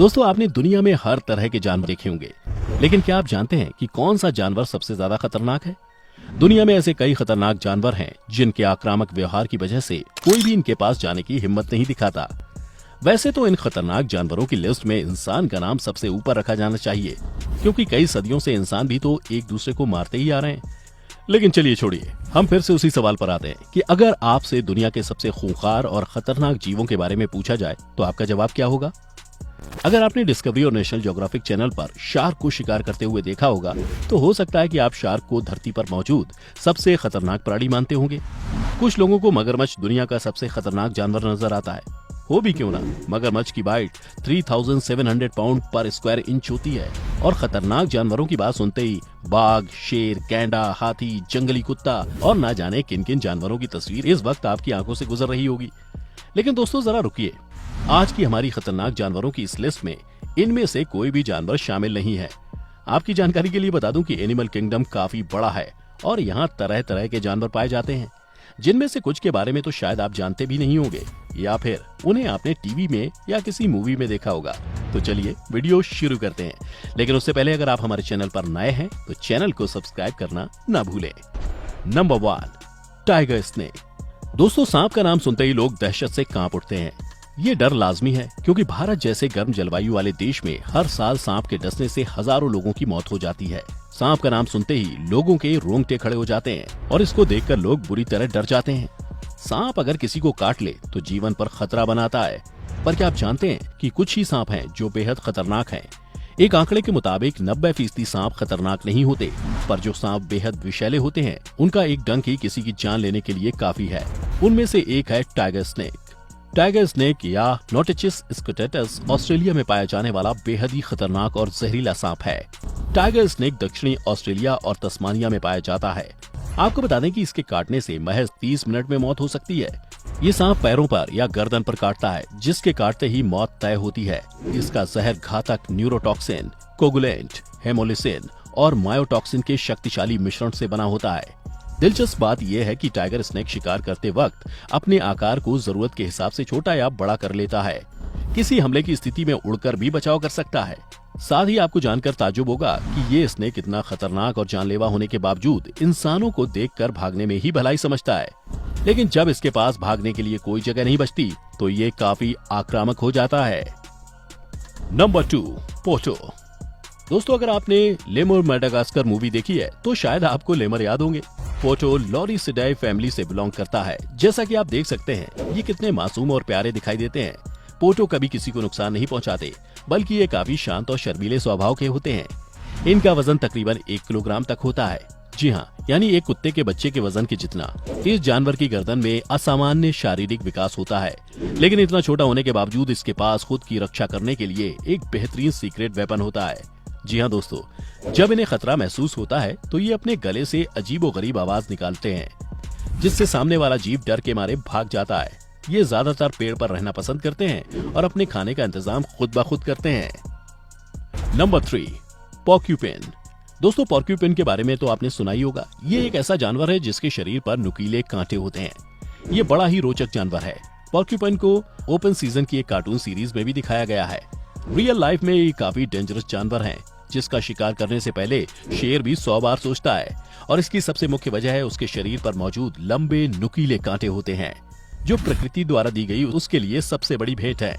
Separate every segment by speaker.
Speaker 1: दोस्तों, आपने दुनिया में हर तरह के जानवर देखे होंगे, लेकिन क्या आप जानते हैं कि कौन सा जानवर सबसे ज्यादा खतरनाक है? दुनिया में ऐसे कई खतरनाक जानवर हैं जिनके आक्रामक व्यवहार की वजह से कोई भी इनके पास जाने की हिम्मत नहीं दिखाता। वैसे तो इन खतरनाक जानवरों की लिस्ट में इंसान का नाम सबसे ऊपर रखा जाना चाहिए, क्योंकि कई सदियों से इंसान भी तो एक दूसरे को मारते ही आ रहे हैं। लेकिन चलिए छोड़िए, हम फिर से उसी सवाल पर आते हैं कि अगर आपसे दुनिया के सबसे खूंखार और खतरनाक जीवों के बारे में पूछा जाए तो आपका जवाब क्या होगा? अगर आपने डिस्कवरी और नेशनल ज्योग्राफिक चैनल पर शार्क को शिकार करते हुए देखा होगा, तो हो सकता है कि आप शार्क को धरती पर मौजूद सबसे खतरनाक प्राणी मानते होंगे। कुछ लोगों को मगरमच्छ दुनिया का सबसे खतरनाक जानवर नजर आता है। हो भी क्यों ना, मगरमच्छ की बाइट 3700 पाउंड पर स्क्वायर इंच होती है और खतरनाक जानवरों की बात सुनते ही बाघ, शेर, गैंडा, हाथी, जंगली कुत्ता और ना जाने किन किन जानवरों की तस्वीर इस वक्त आपकी आंखों से गुजर रही होगी। लेकिन दोस्तों, जरा रुकिए, आज की हमारी खतरनाक जानवरों की इस लिस्ट में इनमें से कोई भी जानवर शामिल नहीं है। आपकी जानकारी के लिए बता दूं कि एनिमल किंगडम काफी बड़ा है और यहाँ तरह तरह के जानवर पाए जाते हैं, जिनमें से कुछ के बारे में तो शायद आप जानते भी नहीं होंगे या फिर उन्हें आपने टीवी में या किसी मूवी में देखा होगा। तो चलिए वीडियो शुरू करते हैं, लेकिन उससे पहले अगर आप हमारे चैनल पर नए हैं तो चैनल को सब्सक्राइब करना ना भूलें। Number 1, tiger snake. दोस्तों, सांप का नाम सुनते ही लोग दहशत से कांप उठते हैं। ये डर लाजमी है, क्योंकि भारत जैसे गर्म जलवायु वाले देश में हर साल सांप के डसने से हजारों लोगों की मौत हो जाती है। सांप का नाम सुनते ही लोगों के रोंगटे खड़े हो जाते हैं और इसको देखकर लोग बुरी तरह डर जाते हैं। सांप अगर किसी को काट ले तो जीवन पर खतरा बनाता है, पर क्या आप जानते हैं कि कुछ ही सांप हैं जो बेहद खतरनाक हैं? एक आंकड़े के मुताबिक 90% सांप खतरनाक नहीं होते, पर जो सांप बेहद विषैले होते हैं उनका एक डंक ही किसी की जान लेने के लिए काफी है। उनमें से एक है टाइगर स्नेक। टाइगर स्नेक या नोटिचिस स्कुटेटस ऑस्ट्रेलिया में पाया जाने वाला बेहद ही खतरनाक और जहरीला सांप है। टाइगर स्नेक दक्षिणी ऑस्ट्रेलिया और तस्मानिया में पाया जाता है। आपको बता दें कि इसके काटने से महज 30 मिनट में मौत हो सकती है। ये सांप पैरों पर या गर्दन पर काटता है, जिसके काटते ही मौत तय होती है। इसका जहर घातक न्यूरोटॉक्सिन, कोगुलेंट, हेमोलिसिन और मायोटॉक्सिन के शक्तिशाली मिश्रण से बना होता है। दिलचस्प बात यह है कि टाइगर स्नेक शिकार करते वक्त अपने आकार को जरूरत के हिसाब से छोटा या बड़ा कर लेता है। किसी हमले की स्थिति में उड़कर भी बचाव कर सकता है। साथ ही आपको जानकर ताज्जुब होगा कि ये स्नेक इतना खतरनाक और जानलेवा होने के बावजूद इंसानों को देखकर भागने में ही भलाई समझता है। लेकिन जब इसके पास भागने के लिए कोई जगह नहीं बचती तो ये काफी आक्रामक हो जाता है। नंबर 2, पोटो। दोस्तों, अगर आपने लेमुर मेडागास्कर मूवी देखी है तो शायद आपको लेमर याद होंगे। पोटो लॉरिसिडाई फैमिली से बिलोंग करता है। जैसा कि आप देख सकते हैं, ये कितने मासूम और प्यारे दिखाई देते हैं। पोटो कभी किसी को नुकसान नहीं पहुंचाते, बल्कि ये काफी शांत और शर्मीले स्वभाव के होते हैं। इनका वजन तकरीबन 1 किलोग्राम तक होता है। जी हाँ, यानी एक कुत्ते के बच्चे के वजन के जितना। इस जानवर की गर्दन में असामान्य शारीरिक विकास होता है, लेकिन इतना छोटा होने के बावजूद इसके पास खुद की रक्षा करने के लिए एक बेहतरीन सीक्रेट वेपन होता है। जी हाँ दोस्तों, जब इन्हें खतरा महसूस होता है तो ये अपने गले से अजीबोगरीब आवाज निकालते हैं, जिससे सामने वाला जीव डर के मारे भाग जाता है। ये ज्यादातर पेड़ पर रहना पसंद करते हैं और अपने खाने का इंतजाम खुद ब खुद करते हैं। नंबर 3, पोर्क्यूपिन। दोस्तों, पोर्क्यूपिन के बारे में तो आपने सुना ही होगा। ये एक ऐसा जानवर है जिसके शरीर पर नुकीले कांटे होते हैं। ये बड़ा ही रोचक जानवर है। पोर्क्यूपिन को ओपन सीजन की एक कार्टून सीरीज में भी दिखाया गया है। रियल लाइफ में ये काफी डेंजरस जानवर है, जिसका शिकार करने से पहले शेर भी 100 बार सोचता है। और इसकी सबसे मुख्य वजह है उसके शरीर पर मौजूद लंबे नुकीले कांटे होते हैं, जो प्रकृति द्वारा दी गई उसके लिए सबसे बड़ी भेंट है,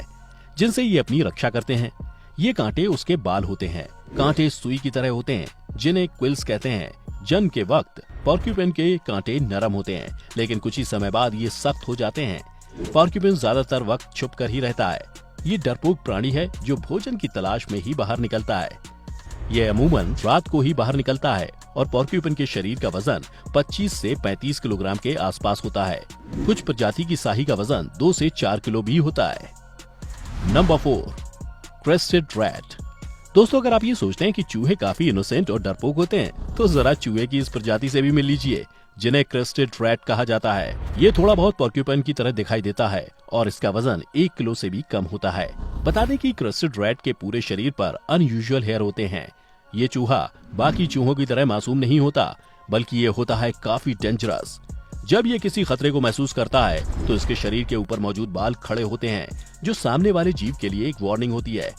Speaker 1: जिनसे ये अपनी रक्षा करते हैं। ये कांटे उसके बाल होते हैं। कांटे सुई की तरह होते हैं, जिन्हें क्विल्स कहते हैं। जन्म के वक्त पोर्क्यूपिन के कांटे नरम होते हैं, लेकिन कुछ ही समय बाद ये सख्त हो जाते हैं। पोर्क्यूपिन ज्यादातर वक्त छुप कर ही रहता है। ये डरपोक प्राणी है जो भोजन की तलाश में ही बाहर निकलता है। यह अमूमन रात को ही बाहर निकलता है और पोर्क्यूपिन के शरीर का वजन 25 से 35 किलोग्राम के आसपास होता है। कुछ प्रजाति की शाही का वजन 2 से 4 किलो भी होता है। Number 4, crested rat. दोस्तों, अगर आप ये सोचते हैं कि चूहे काफी इनोसेंट और डरपोक होते हैं, तो जरा चूहे की इस प्रजाति से भी मिल लीजिए, जिन्हें क्रेस्टेड रैट कहा जाता है। ये थोड़ा बहुत पोर्क्यूपिन की तरह दिखाई देता है और इसका वजन 1 किलो से भी कम होता है। बता दें कि क्रेस्टेड रैट के पूरे शरीर पर अनयूजुअल हेयर होते हैं। ये चूहा बाकी चूहों की तरह मासूम नहीं होता, बल्कि ये होता है काफी डेंजरस। जब ये किसी खतरे को महसूस करता है तो इसके शरीर के ऊपर मौजूद बाल खड़े होते हैं, जो सामने वाले जीव के लिए एक वार्निंग होती है।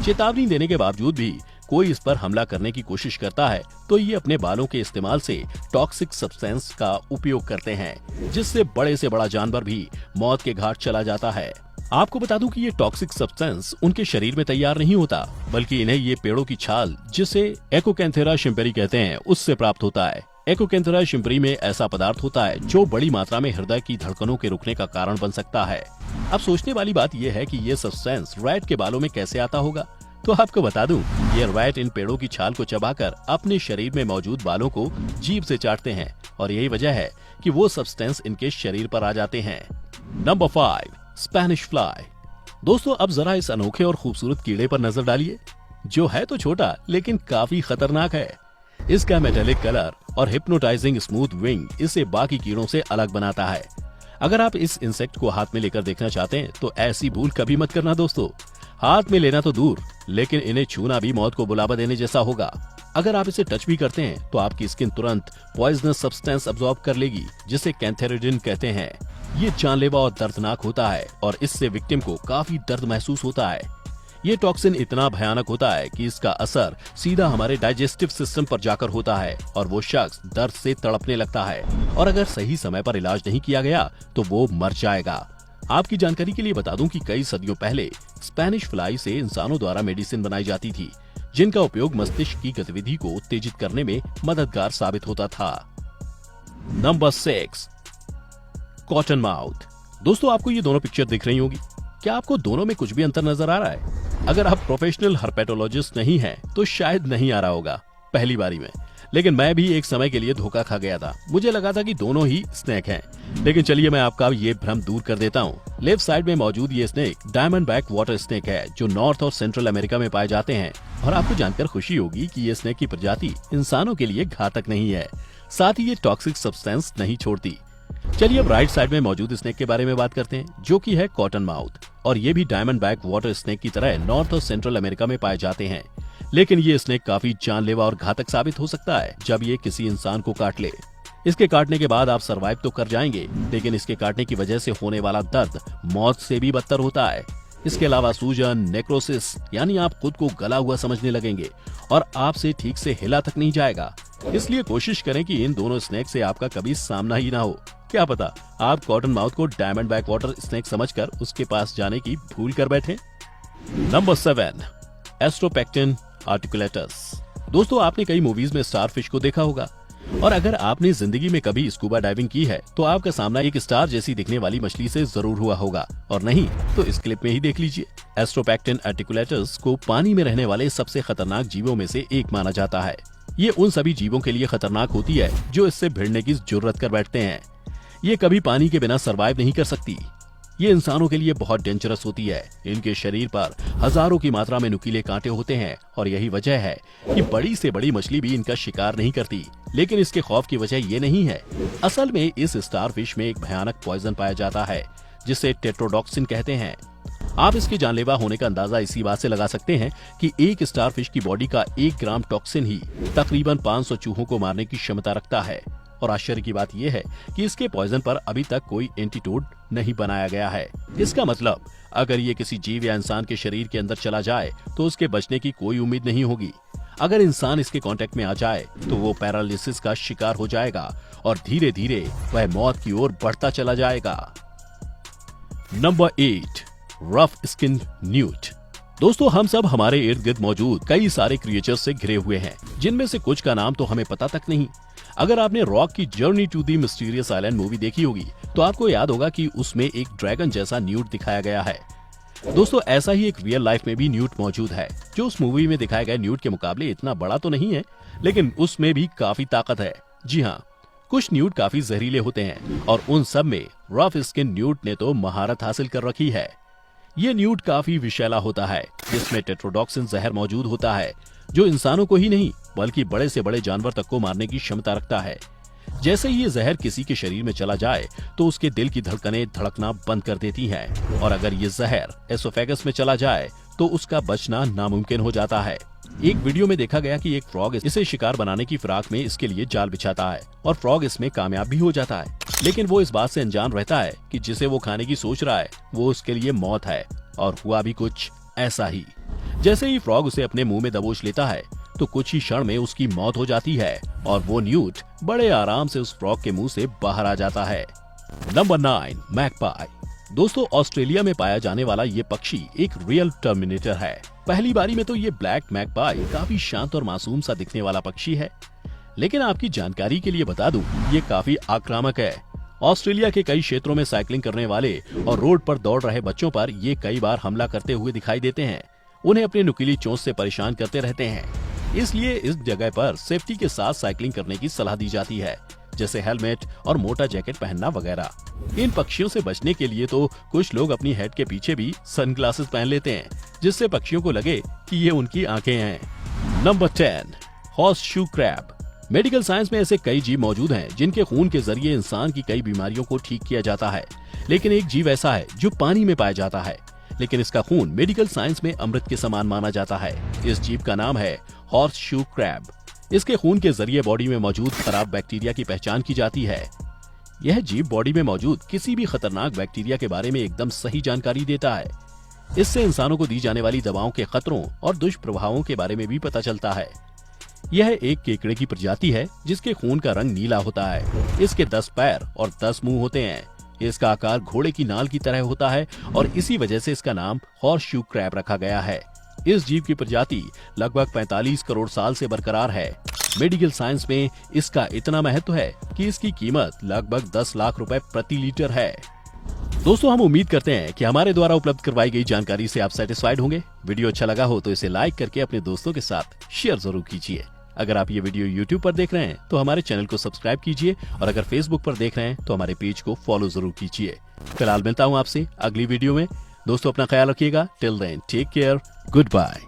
Speaker 1: चेतावनी देने के बावजूद भी कोई इस पर हमला करने की कोशिश करता है तो ये अपने बालों के इस्तेमाल से टॉक्सिक सब्सटेंस का उपयोग करते हैं, जिससे बड़े से बड़ा जानवर भी मौत के घाट चला जाता है। आपको बता दूं कि ये टॉक्सिक सब्सटेंस उनके शरीर में तैयार नहीं होता, बल्कि इन्हें ये पेड़ों की छाल, जिसे एकोकैंथेरा शिम्पेरी कहते हैं, उससे प्राप्त होता है। एकोकैंथेरा शिम्पेरी में ऐसा पदार्थ होता है जो बड़ी मात्रा में हृदय की धड़कनों के रुकने का कारण बन सकता है। अब सोचने वाली बात यह है कि ये सब्सटेंस रैट के बालों में कैसे आता होगा। तो आपको बता दूं, ये रैट इन पेड़ों की छाल को चबाकर अपने शरीर में मौजूद बालों को जीभ से चाटते हैं और यही वजह है कि वो सब्सटेंस इनके शरीर पर आ जाते हैं। Number 5, Spanish fly. दोस्तों, अब जरा इस अनोखे और खूबसूरत कीड़े पर नजर डालिए, जो है तो छोटा लेकिन काफी खतरनाक है। इसका मेटेलिक कलर और हिप्नोटाइजिंग स्मूथ विंग इसे बाकी कीड़ों से अलग बनाता है। अगर आप इस इंसेक्ट को हाथ में लेकर देखना चाहते हैं तो ऐसी भूल कभी मत करना दोस्तों। हाथ में लेना तो दूर, लेकिन इन्हें छूना भी मौत को बुलावा देने जैसा होगा। अगर आप इसे टच भी करते हैं तो आपकी स्किन तुरंत पॉइजनस सब्सटेंस अब्सॉर्ब कर लेगी, जिसे कैंथेरिडिन कहते हैं। ये जानलेवा और दर्दनाक होता है और इससे विक्टिम को काफी दर्द महसूस होता है। ये टॉक्सिन इतना भयानक होता है कि इसका असर सीधा हमारे डाइजेस्टिव सिस्टम पर जाकर होता है और वो शख्स दर्द से तड़पने लगता है, और अगर सही समय पर इलाज नहीं किया गया तो वो मर जाएगा। आपकी जानकारी के लिए बता दूं कि कई सदियों पहले स्पेनिश फ्लाई से इंसानों द्वारा मेडिसिन बनाई जाती थी, जिनका उपयोग मस्तिष्क की गतिविधि को उत्तेजित करने में मददगार साबित होता था। Number 6, cotton mouth. दोस्तों, आपको ये दोनों पिक्चर दिख रही होगी। क्या आपको दोनों में कुछ भी अंतर नजर आ रहा है? अगर आप प्रोफेशनल हर्पेटोलॉजिस्ट नहीं हैं तो शायद नहीं आ रहा होगा पहली बारी में, लेकिन मैं भी एक समय के लिए धोखा खा गया था। मुझे लगा था कि दोनों ही स्नेक हैं, लेकिन चलिए मैं आपका ये भ्रम दूर कर देता हूँ। लेफ्ट साइड में मौजूद ये snake diamond back water snake है, जो नॉर्थ और सेंट्रल अमेरिका में पाए जाते हैं। और आपको जानकर खुशी होगी कि ये स्नेक की प्रजाति इंसानों के लिए घातक नहीं है, साथ ही ये टॉक्सिक सब्सटेंस नहीं छोड़ती। चलिए अब राइट साइड में मौजूद स्नेक के बारे में बात करते हैं, जो कि है कॉटन माउथ। और ये भी डायमंड बैक वाटर स्नेक की तरह नॉर्थ और सेंट्रल अमेरिका में पाए जाते हैं, लेकिन ये स्नेक काफी जानलेवा और घातक साबित हो सकता है जब ये किसी इंसान को काट ले। इसके काटने के बाद आप सरवाइव तो कर जाएंगे, लेकिन इसके काटने की वजह से होने वाला दर्द मौत से भी बदतर होता है। इसके अलावा सूजन, नेक्रोसिस, यानी आप खुद को गला हुआ समझने लगेंगे और आपसे ठीक से हिला तक नहीं जाएगा। इसलिए कोशिश करें कि इन दोनों स्नेक से आपका कभी सामना ही ना हो। क्या पता आप कॉटन माउथ को डायमंड बैक वाटर स्नेक समझकर उसके पास जाने की भूल कर बैठे। नंबर 7, एस्ट्रोपेक्टिन आर्टिकुलेटस। दोस्तों, आपने कई मूवीज में स्टारफिश को देखा होगा, और अगर आपने जिंदगी में कभी स्कूबा डाइविंग की है तो आपका सामना एक स्टार जैसी दिखने वाली मछली से जरूर हुआ होगा, और नहीं तो इस क्लिप में ही देख लीजिए। एस्ट्रोपेक्टिन आर्टिकुलेटस को पानी में रहने वाले सबसे खतरनाक जीवों में से एक माना जाता है। ये उन सभी जीवों के लिए खतरनाक होती है जो इससे भिड़ने की जुर्रत कर बैठते हैं। ये कभी पानी के बिना सरवाइव नहीं कर सकती। ये इंसानों के लिए बहुत डेंजरस होती है। इनके शरीर पर हजारों की मात्रा में नुकीले कांटे होते हैं और यही वजह है कि बड़ी से बड़ी मछली भी इनका शिकार नहीं करती। लेकिन इसके खौफ की वजह ये नहीं है। असल में इस स्टारफिश में एक भयानक पॉइजन पाया जाता है, जिसे टेट्रोडॉक्सिन कहते हैं। आप इसके जानलेवा होने का अंदाजा इसी बात से लगा सकते हैं कि एक स्टारफिश की बॉडी का 1 ग्राम टॉक्सिन ही तकरीबन 500 चूहों को मारने की क्षमता रखता है। और आश्चर्य की बात यह है कि इसके पॉइजन पर अभी तक कोई एंटीडोट नहीं बनाया गया है। इसका मतलब अगर ये किसी जीव या इंसान के शरीर के अंदर चला जाए तो उसके बचने की कोई उम्मीद नहीं होगी। अगर इंसान इसके कांटेक्ट में आ जाए तो वो पैरालिसिस का शिकार हो जाएगा और धीरे धीरे वह मौत की ओर बढ़ता चला जाएगा। Number 8, rough skin newt. दोस्तों, हम सब हमारे इर्द गिर्द मौजूद कई सारे क्रिएचर्स से घिरे हुए हैं, जिनमें से कुछ का नाम तो हमें पता तक नहीं। अगर आपने रॉक की journey to the mysterious island movie देखी होगी तो आपको याद होगा कि उसमें एक ड्रैगन जैसा न्यूट दिखाया गया है। दोस्तों, ऐसा ही एक रियल लाइफ में भी न्यूट मौजूद है, जो उस मूवी में दिखाए गए न्यूट के मुकाबले इतना बड़ा तो नहीं है, लेकिन उसमें भी काफी ताकत है। जी हाँ, कुछ न्यूट काफी जहरीले होते हैं और उन सब में रफ स्किन न्यूट ने तो महारत हासिल कर रखी है। ये न्यूट काफी विषैला होता है, जिसमें टेट्रोडॉक्सिन जहर मौजूद होता है, जो इंसानों को ही नहीं बल्कि बड़े से बड़े जानवर तक को मारने की क्षमता रखता है। जैसे ही ये जहर किसी के शरीर में चला जाए तो उसके दिल की धड़कनें धड़कना बंद कर देती हैं, और अगर ये जहर एसोफेगस में चला जाए तो उसका बचना नामुमकिन हो जाता है। एक वीडियो में देखा गया कि एक फ्रॉग इसे शिकार बनाने की फिराक में इसके लिए जाल बिछाता है और फ्रॉग इसमें कामयाब भी हो जाता है, लेकिन वो इस बात से अनजान रहता है कि जिसे वो खाने की सोच रहा है वो उसके लिए मौत है, और हुआ भी कुछ ऐसा ही। जैसे ही फ्रॉग उसे अपने मुंह में दबोच लेता है तो कुछ ही क्षण में उसकी मौत हो जाती है और वो न्यूट बड़े आराम से उस फ्रॉग के मुंह से बाहर आ जाता है। Number 9, magpie. दोस्तों, ऑस्ट्रेलिया में पाया जाने वाला ये पक्षी एक रियल टर्मिनेटर है। पहली बारी में तो ये ब्लैक मैगपाई काफी शांत और मासूम सा दिखने वाला पक्षी है, लेकिन आपकी जानकारी के लिए बता दूं, ये काफी आक्रामक है। ऑस्ट्रेलिया के कई क्षेत्रों में साइकिलिंग करने वाले और रोड पर दौड़ रहे बच्चों पर ये कई बार हमला करते हुए दिखाई देते हैं। उन्हें अपनी नुकीली चोंच से परेशान करते रहते हैं, इसलिए इस जगह पर सेफ्टी के साथ साइकिलिंग करने की सलाह दी जाती है, जैसे हेलमेट और मोटा जैकेट पहनना वगैरह। इन पक्षियों से बचने के लिए तो कुछ लोग अपनी हेड के पीछे भी सनग्लासेस पहन लेते हैं, जिससे पक्षियों को लगे कि ये उनकी आंखें हैं। Number 10, horseshoe crab. Medical science में ऐसे कई जीव मौजूद हैं जिनके खून के जरिए इंसान की कई बीमारियों को ठीक किया जाता है, लेकिन एक जीव ऐसा है जो पानी में पाया जाता है, लेकिन इसका खून मेडिकल साइंस में अमृत के समान माना जाता है। इस जीव का नाम है हॉर्सशू क्रैब। इसके खून के जरिए बॉडी में मौजूद खराब बैक्टीरिया की पहचान की जाती है। यह जीव बॉडी में मौजूद किसी भी खतरनाक बैक्टीरिया के बारे में एकदम सही जानकारी देता है। इससे इंसानों को दी जाने वाली दवाओं के खतरों और दुष्प्रभावों के बारे में भी पता चलता है। यह एक केकड़े की प्रजाति है जिसके खून का रंग नीला होता है। इसके 10 पैर और 10 मुंह होते हैं। इसका आकार घोड़े की नाल की तरह होता है और इसी वजह से इसका नाम हॉर्सशू क्रैब रखा गया है। इस जीव की प्रजाति लगभग 45 करोड़ साल से बरकरार है। मेडिकल साइंस में इसका इतना महत्व है कि इसकी कीमत लगभग 10 लाख रुपए प्रति लीटर है। दोस्तों, हम उम्मीद करते हैं कि हमारे द्वारा उपलब्ध करवाई गई जानकारी से आप सेटिस्फाइड होंगे। वीडियो अच्छा लगा हो तो इसे लाइक करके अपने दोस्तों के साथ शेयर जरूर कीजिए। अगर आप ये वीडियो YouTube पर देख रहे हैं तो हमारे चैनल को सब्सक्राइब कीजिए और अगर Facebook पर देख रहे हैं तो हमारे पेज को फॉलो जरूर कीजिए। फिलहाल मिलता हूँ आपसे अगली वीडियो में। दोस्तों, अपना ख्याल रखिएगा। Till then take care, good bye.